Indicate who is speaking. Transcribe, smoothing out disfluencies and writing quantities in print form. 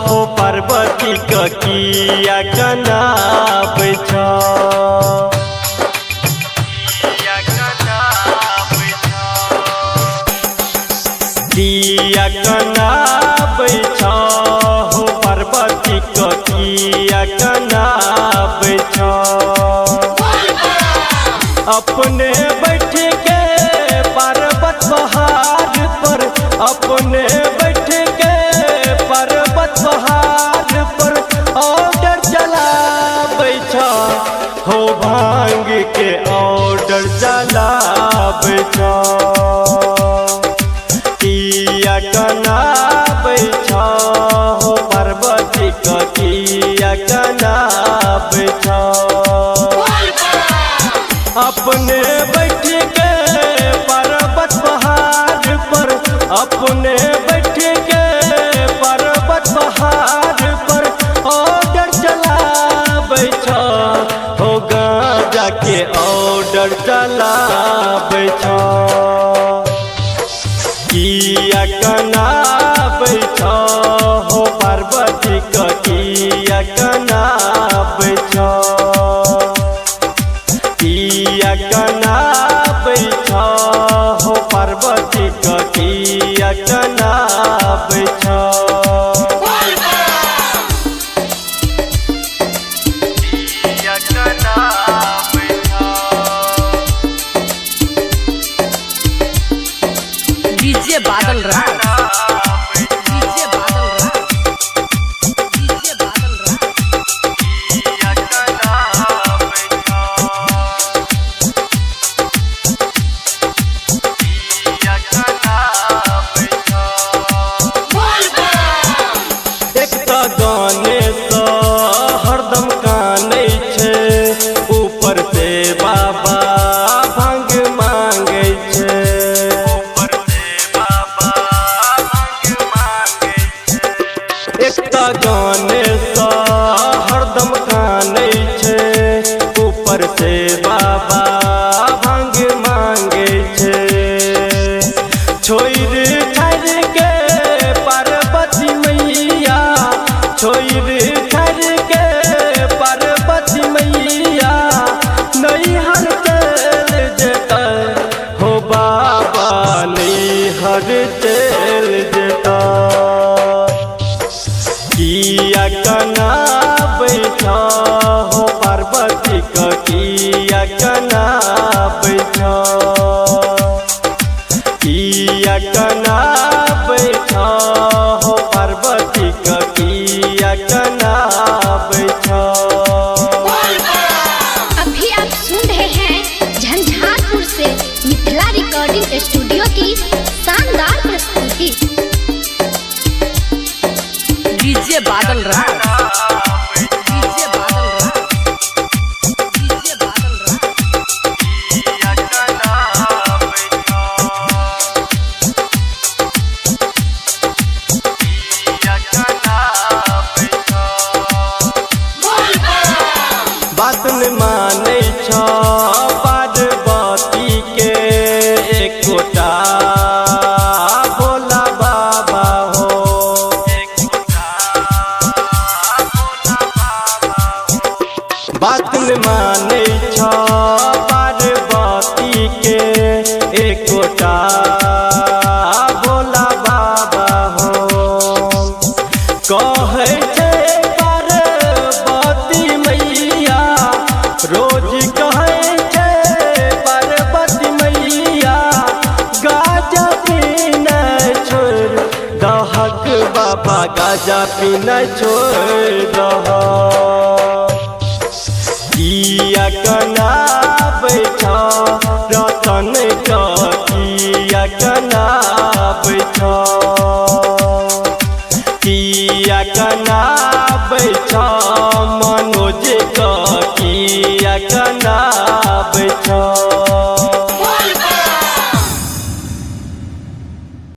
Speaker 1: हो पार्वती किया कनाबै छ किया कनाबै छ हो पार्वती किया कनाबै छ अपने बैठ के पर्वत पहाड़ पर अपने बैठ के पर्वत पहाड़ पर ऑर्डर चलाबै छ हो भांग के ऑर्डर चलाबै छ किया कनाबै छ हो पार्वती किया कनाबै छ अपने बैठ के पर्वत पहाड़ पर अपने बैठ के पर्वत पहाड़ पर ऑर्डर चलाबै छ हो गांजा के ऑर्डर चलाबै छ किया कनाबै छ हो पार्वती किया कनाबै छ किया कनाबै छ हो पार्वती किया कनाबै छ
Speaker 2: डीजे बादल राज डीजे बादल राज डीजे बादल
Speaker 1: राज एक गाने सँ हरदम कानै छै ऊपर से बाबा भांग मांगै छै गाने सा हरदम कानै छै ऊपर से बाबा भांग मांगे छै छोड़ छाड़ के पार्वती मैया छोड़ छाड़ के पार्वती मैया नैहर चल जेता हो बाबा नैहर चल जेता किया कनाबै छ हो पार्वती किया कनाबै छ किया कनाबै छ हो पार्वती किया कनाबै छ।
Speaker 3: अभी आप सुन रहे हैं झंझारपुर से मिथिला रिकॉर्डिंग स्टूडियो की शानदार प्रस्तुति
Speaker 2: डीजे बादल राज डीजे बादल राज डीजे बादल
Speaker 1: राज बात न मानै छ पार्वती के एकोटा भोला बाबा हो बात न मानै छ पार्वती के एकोटा भोला बाबा हो कहै छै पार्वती मैया रोज कहै छै पार्वती मैया गाजा पीना छोड़ दहक बाबा गाजा पीना छोड़ दह किया कनाबै छ रतन किया कनाबै छ किया कनाबै छ मनोज किया कनाबै छ।